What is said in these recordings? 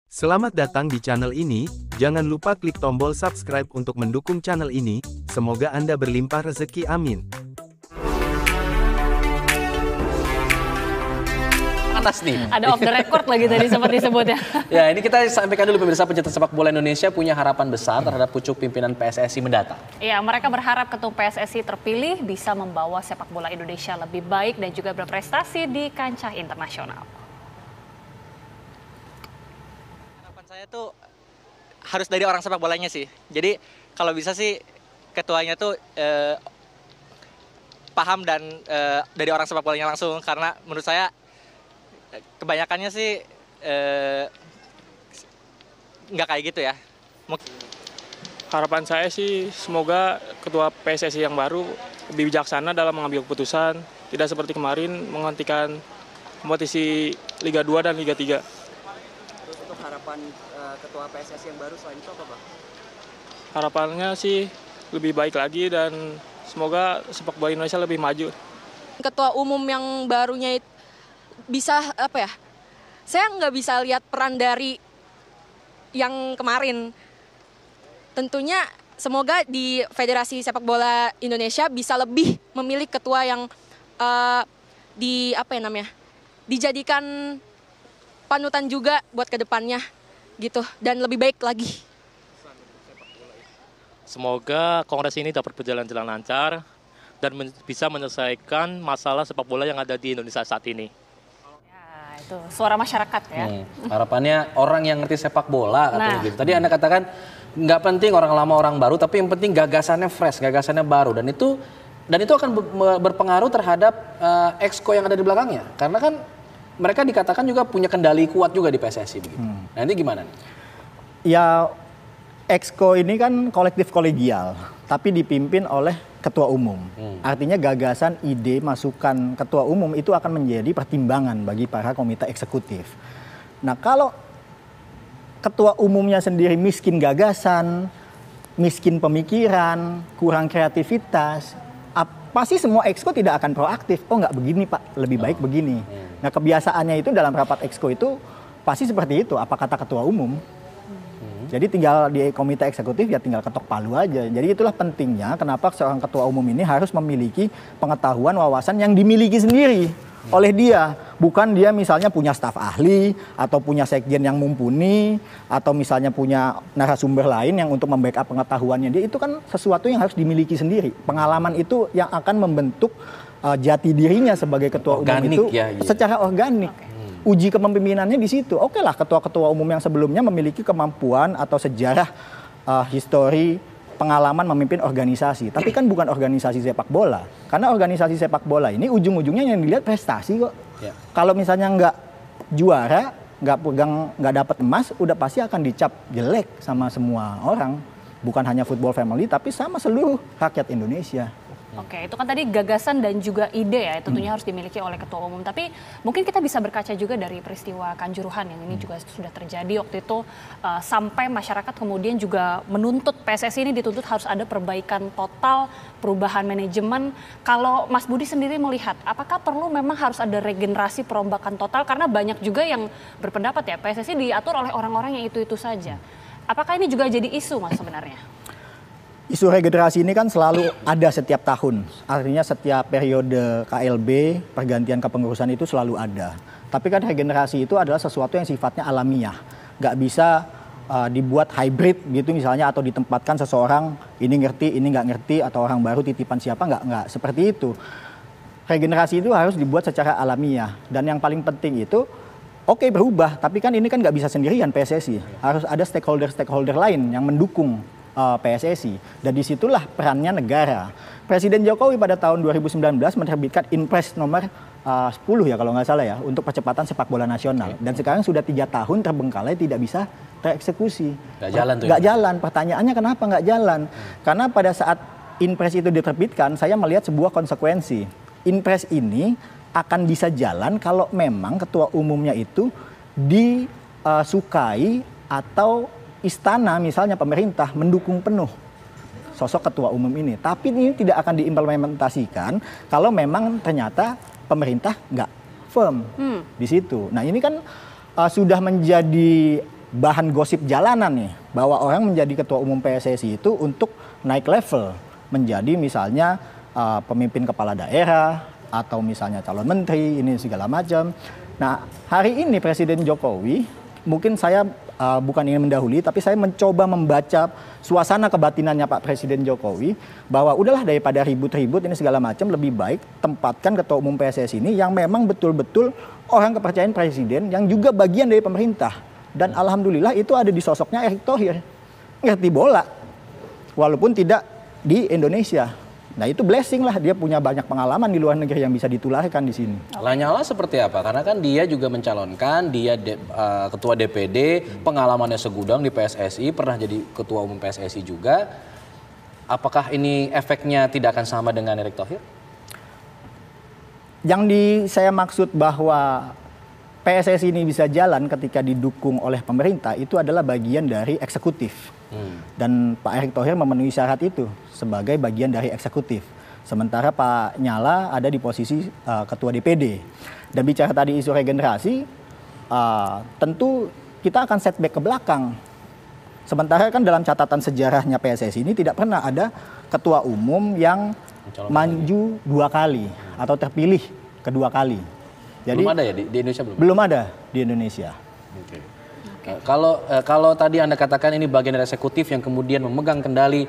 Selamat datang di channel ini, jangan lupa klik tombol subscribe untuk mendukung channel ini, semoga Anda berlimpah rezeki amin. Panas nih. Ada off the record lagi tadi sempat disebut ya. Ya, ini kita sampaikan dulu pemirsa, pencinta sepak bola Indonesia punya harapan besar terhadap pucuk pimpinan PSSI mendatang. Iya, mereka berharap ketum PSSI terpilih bisa membawa sepak bola Indonesia lebih baik dan juga berprestasi di kancah internasional. Harapan saya tuh harus dari orang sepak bolanya sih. Jadi kalau bisa sih ketuanya tuh paham dan dari orang sepak bolanya langsung, karena menurut saya kebanyakannya sih nggak kayak gitu ya. Harapan saya sih semoga ketua PSSI yang baru lebih bijaksana dalam mengambil keputusan, tidak seperti kemarin menghentikan kompetisi Liga 2 dan Liga 3. Terus untuk harapan ketua PSSI yang baru selain itu apa, Bang? Harapannya sih lebih baik lagi dan semoga sepak bola Indonesia lebih maju. Ketua umum yang barunya itu bisa apa ya? Saya nggak bisa lihat peran dari yang kemarin. Tentunya semoga di Federasi Sepak Bola Indonesia bisa lebih memilih ketua yang dijadikan panutan juga buat kedepannya gitu, dan lebih baik lagi. Semoga kongres ini dapat berjalan lancar dan bisa menyelesaikan masalah sepak bola yang ada di Indonesia saat ini. Ya, itu suara masyarakat ya. Harapannya orang yang ngerti sepak bola katanya gitu. Tadi Anda katakan nggak penting orang lama orang baru, tapi yang penting gagasannya fresh, gagasannya baru, dan itu akan berpengaruh terhadap exco yang ada di belakangnya, karena kan mereka dikatakan juga punya kendali kuat juga di PSSI begitu. Nah, ini gimana nih? Ya, exco ini kan kolektif kolegial, tapi dipimpin oleh ketua umum. Artinya gagasan, ide, masukan ketua umum itu akan menjadi pertimbangan bagi para komite eksekutif. Nah, kalau ketua umumnya sendiri miskin gagasan, miskin pemikiran, kurang kreativitas, pasti semua exco tidak akan proaktif. Oh, nggak begini Pak, lebih baik begini. Nah, kebiasaannya itu dalam rapat exco itu pasti seperti itu, apa kata ketua umum. Jadi tinggal di komite eksekutif ya tinggal ketok palu aja. Jadi itulah pentingnya kenapa seorang ketua umum ini harus memiliki pengetahuan, wawasan yang dimiliki sendiri oleh dia. Bukan dia misalnya punya staf ahli atau punya sekjen yang mumpuni atau misalnya punya narasumber lain yang untuk membackup pengetahuannya. Dia itu kan sesuatu yang harus dimiliki sendiri. Pengalaman itu yang akan membentuk jati dirinya sebagai ketua umum itu secara organik. Uji kepemimpinannya di situ. Oke lah, ketua-ketua umum yang sebelumnya memiliki kemampuan atau sejarah, histori, pengalaman memimpin organisasi. Tapi kan bukan organisasi sepak bola. Karena organisasi sepak bola ini ujung-ujungnya yang dilihat prestasi kok. Ya. Kalau misalnya nggak juara, nggak dapat emas, udah pasti akan dicap jelek sama semua orang. Bukan hanya football family, tapi sama seluruh rakyat Indonesia. Oke, itu kan tadi gagasan dan juga ide ya, tentunya harus dimiliki oleh ketua umum. Tapi mungkin kita bisa berkaca juga dari peristiwa Kanjuruhan yang ini juga sudah terjadi waktu itu, sampai masyarakat kemudian juga menuntut PSSI ini dituntut harus ada perbaikan total, perubahan manajemen. Kalau Mas Budi sendiri melihat, apakah perlu memang harus ada regenerasi perombakan total? Karena banyak juga yang berpendapat ya, PSSI diatur oleh orang-orang yang itu-itu saja. Apakah ini juga jadi isu Mas sebenarnya? Isu regenerasi ini kan selalu ada setiap tahun. Artinya setiap periode KLB, pergantian kepengurusan itu selalu ada. Tapi kan regenerasi itu adalah sesuatu yang sifatnya alamiah. Nggak bisa dibuat hybrid gitu misalnya, atau ditempatkan seseorang ini ngerti, ini nggak ngerti, atau orang baru titipan siapa, nggak seperti itu. Regenerasi itu harus dibuat secara alamiah. Dan yang paling penting itu, oke berubah, tapi kan ini kan nggak bisa sendirian PSSI. Harus ada stakeholder lain yang mendukung PSSI, dan disitulah perannya negara. Presiden Jokowi pada tahun 2019 menerbitkan Inpres nomor 10 ya kalau nggak salah ya, untuk percepatan sepak bola nasional. Dan sekarang sudah 3 tahun terbengkalai tidak bisa tereksekusi. Nggak jalan. Pertanyaannya kenapa nggak jalan? Karena pada saat Inpres itu diterbitkan, saya melihat sebuah konsekuensi. Inpres ini akan bisa jalan kalau memang ketua umumnya itu disukai atau istana misalnya pemerintah mendukung penuh sosok ketua umum ini. Tapi ini tidak akan diimplementasikan kalau memang ternyata pemerintah nggak firm di situ. Nah ini kan sudah menjadi bahan gosip jalanan nih, bahwa orang menjadi ketua umum PSSI itu untuk naik level, menjadi misalnya pemimpin kepala daerah, atau misalnya calon menteri, ini segala macam. Nah, hari ini Presiden Jokowi, mungkin saya bukan ingin mendahului, tapi saya mencoba membaca suasana kebatinannya Pak Presiden Jokowi, bahwa udahlah daripada ribut-ribut ini segala macam, lebih baik tempatkan ketua umum PSSI ini yang memang betul-betul orang kepercayaan Presiden, yang juga bagian dari pemerintah. Dan alhamdulillah itu ada di sosoknya Erick Thohir, ngerti bola, walaupun tidak di Indonesia. Nah itu blessing lah, dia punya banyak pengalaman di luar negeri yang bisa ditularkan di sini. Lanyala seperti apa? Karena kan dia juga mencalonkan, dia ketua DPD, pengalamannya segudang di PSSI, pernah jadi ketua umum PSSI juga. Apakah ini efeknya tidak akan sama dengan Erick Thohir? Yang saya maksud bahwa PSSI ini bisa jalan ketika didukung oleh pemerintah itu adalah bagian dari eksekutif. Dan Pak Erick Thohir memenuhi syarat itu sebagai bagian dari eksekutif. Sementara Pak Nyala ada di posisi ketua DPD. Dan bicara tadi isu regenerasi, tentu kita akan setback ke belakang. Sementara kan dalam catatan sejarahnya PSSI ini tidak pernah ada ketua umum yang maju 2 kali atau terpilih kedua kali. Jadi, belum ada ya di Indonesia belum? Belum ada di Indonesia. Okay. Kalau tadi Anda katakan ini bagian dari eksekutif yang kemudian memegang kendali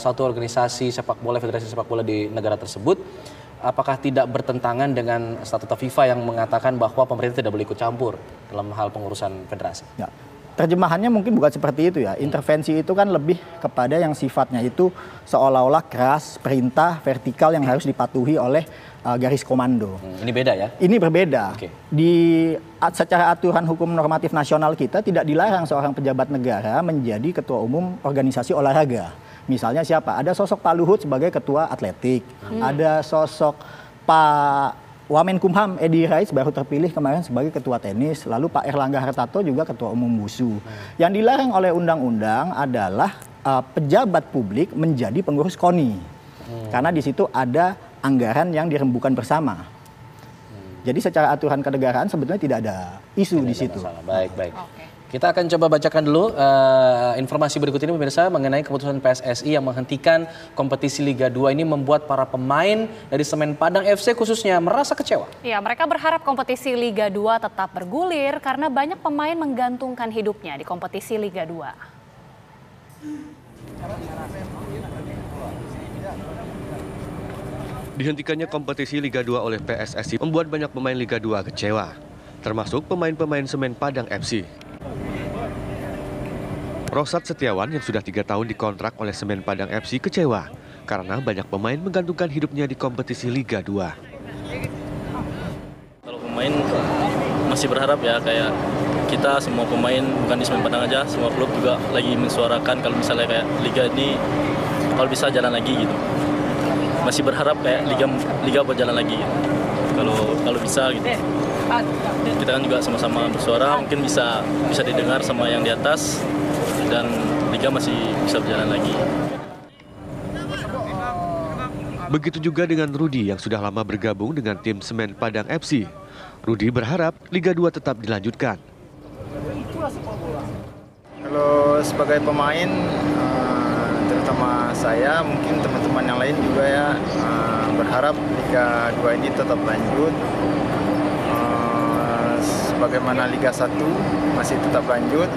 satu organisasi sepak bola, federasi sepak bola di negara tersebut, apakah tidak bertentangan dengan statuta FIFA yang mengatakan bahwa pemerintah tidak boleh ikut campur dalam hal pengurusan federasi? Ya. Terjemahannya mungkin bukan seperti itu ya. Intervensi itu kan lebih kepada yang sifatnya itu seolah-olah keras, perintah vertikal yang harus dipatuhi oleh garis komando. Ini beda ya? Ini berbeda. Okay. Secara aturan hukum normatif nasional kita tidak dilarang seorang pejabat negara menjadi ketua umum organisasi olahraga. Misalnya siapa? Ada sosok Pak Luhut sebagai ketua atletik. Ada sosok Pak Wamenkumham Edi Rais baru terpilih kemarin sebagai ketua tenis. Lalu Pak Erlangga Hartarto juga ketua umum WUSU. Yang dilarang oleh undang-undang adalah pejabat publik menjadi pengurus KONI. Karena di situ ada anggaran yang dirembukan bersama. Jadi secara aturan kenegaraan sebetulnya tidak ada isu di situ. Baik. Okay. Kita akan coba bacakan dulu informasi berikut ini pemirsa mengenai keputusan PSSI yang menghentikan kompetisi Liga 2 ini membuat para pemain dari Semen Padang FC khususnya merasa kecewa. Ya, mereka berharap kompetisi Liga 2 tetap bergulir karena banyak pemain menggantungkan hidupnya di kompetisi Liga 2. Dihentikannya kompetisi Liga 2 oleh PSSI membuat banyak pemain Liga 2 kecewa, termasuk pemain-pemain Semen Padang FC. Rosat Setiawan yang sudah 3 tahun dikontrak oleh Semen Padang FC kecewa karena banyak pemain menggantungkan hidupnya di kompetisi Liga 2. Kalau pemain masih berharap ya, kayak kita semua pemain bukan di Semen Padang aja, semua klub juga lagi mensuarakan kalau misalnya kayak Liga ini kalau bisa jalan lagi gitu. Masih berharap kayak liga berjalan lagi gitu. Kalau bisa gitu. Kita kan juga sama-sama bersuara, mungkin bisa didengar sama yang di atas dan liga masih bisa berjalan lagi. Begitu juga dengan Rudi yang sudah lama bergabung dengan tim Semen Padang FC. Rudi berharap Liga 2 tetap dilanjutkan. Kalau sebagai pemain, terutama saya, mungkin teman-teman yang lain juga ya, berharap Liga 2 ini tetap lanjut. Sebagaimana Liga 1 masih tetap lanjut,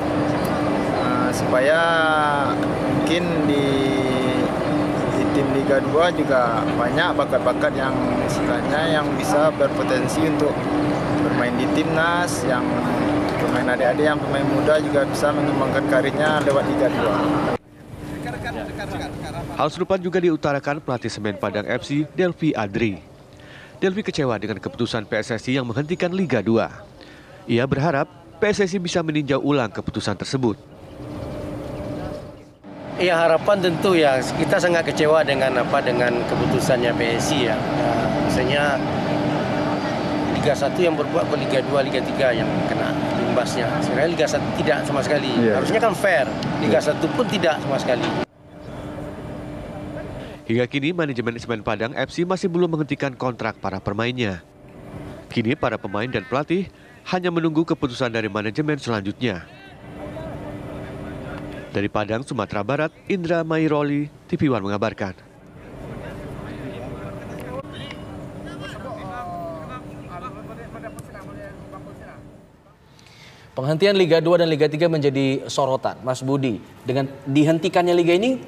supaya mungkin di tim Liga 2 juga banyak bakat-bakat yang istilahnya yang bisa berpotensi untuk bermain di timnas, yang pemain adik-adik, yang pemain muda juga bisa mengembangkan karirnya lewat Liga 2. Hal serupa juga diutarakan pelatih Semen Padang FC, Delvi Adri. Delvi kecewa dengan keputusan PSSI yang menghentikan Liga 2. Ia berharap PSSI bisa meninjau ulang keputusan tersebut. Ya, harapan tentu ya, kita sangat kecewa dengan keputusannya PSSI ya. Misalnya Liga 1 yang berbuat ke Liga 2, Liga 3 yang kena imbasnya. Sebenarnya Liga 1 tidak sama sekali. Harusnya kan fair. Liga 1 pun tidak sama sekali. Hingga kini manajemen Semen Padang FC masih belum menghentikan kontrak para pemainnya. Kini para pemain dan pelatih hanya menunggu keputusan dari manajemen selanjutnya. Dari Padang, Sumatera Barat, Indra Mairoli, TV One mengabarkan. Penghentian Liga 2 dan Liga 3 menjadi sorotan, Mas Budi. Dengan dihentikannya Liga ini,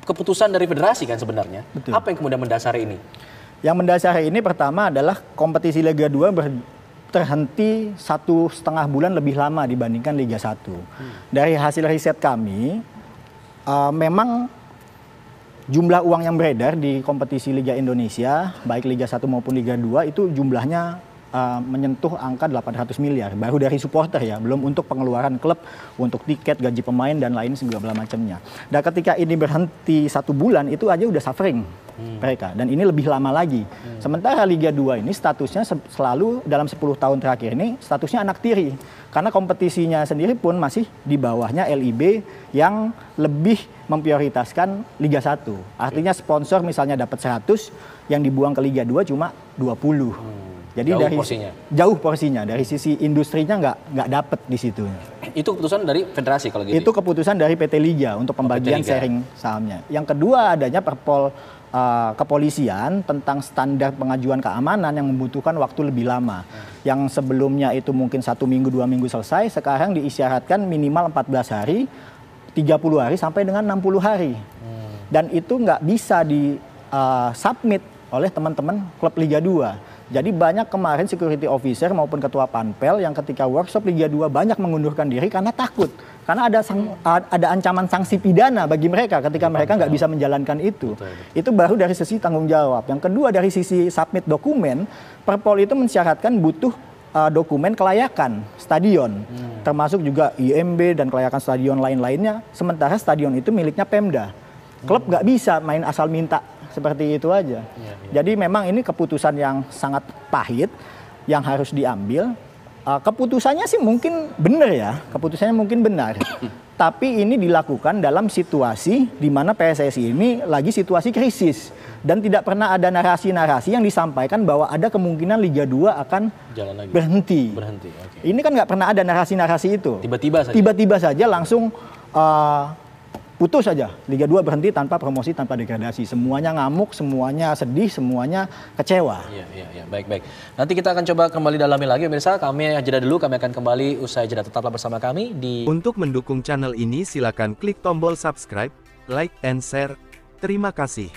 keputusan dari federasi kan sebenarnya. Betul. Apa yang kemudian mendasari ini? Yang mendasari ini pertama adalah kompetisi Liga 2 terhenti 1,5 bulan lebih lama dibandingkan Liga 1. Dari hasil riset kami, memang jumlah uang yang beredar di kompetisi Liga Indonesia, baik Liga 1 maupun Liga 2 itu jumlahnya menyentuh angka 800 miliar. Baru dari supporter ya, belum untuk pengeluaran klub, untuk tiket, gaji pemain, dan lain segala macamnya. Dan ketika ini berhenti 1 bulan, itu aja udah suffering mereka. Dan ini lebih lama lagi. Sementara Liga 2 ini statusnya selalu dalam 10 tahun terakhir ini, statusnya anak tiri. Karena kompetisinya sendiri pun masih di bawahnya LIB yang lebih memprioritaskan Liga 1. Artinya sponsor misalnya dapat 100, yang dibuang ke Liga 2 cuma 20. Jadi jauh porsinya dari sisi industrinya nggak dapet di situ. Itu keputusan dari federasi kalau gitu. Itu keputusan dari PT Liga untuk pembagian sharing sahamnya. Yang kedua adanya perpol kepolisian tentang standar pengajuan keamanan yang membutuhkan waktu lebih lama. Yang sebelumnya itu mungkin 1 minggu 2 minggu selesai, sekarang diisyaratkan minimal 14 hari, 30 hari sampai dengan 60 hari. Dan itu nggak bisa di submit oleh teman-teman klub Liga 2. Jadi banyak kemarin security officer maupun ketua panpel yang ketika workshop Liga 2 banyak mengundurkan diri karena takut. Karena ada ancaman sanksi pidana bagi mereka ketika mereka nggak bisa menjalankan itu. Itu baru dari sisi tanggung jawab. Yang kedua dari sisi submit dokumen, Perpol itu mensyaratkan butuh dokumen kelayakan stadion. Termasuk juga IMB dan kelayakan stadion lain-lainnya. Sementara stadion itu miliknya Pemda. Klub nggak bisa main asal minta seperti itu aja. Jadi memang ini keputusan yang sangat pahit yang harus diambil. Keputusannya sih mungkin benar ya, keputusannya mungkin benar. Tapi ini dilakukan dalam situasi di mana PSSI ini lagi situasi krisis. Dan tidak pernah ada narasi-narasi yang disampaikan bahwa ada kemungkinan Liga 2 akan berhenti. Ini kan nggak pernah ada narasi-narasi itu. Tiba-tiba saja langsung putus saja, Liga 2 berhenti tanpa promosi, tanpa degradasi. Semuanya ngamuk, semuanya sedih, semuanya kecewa. Iya, baik. Nanti kita akan coba kembali dalami lagi, pemirsa. Kami jeda dulu, kami akan kembali usai jeda. Tetaplah bersama kami di... Untuk mendukung channel ini silakan klik tombol subscribe, like, and share. Terima kasih.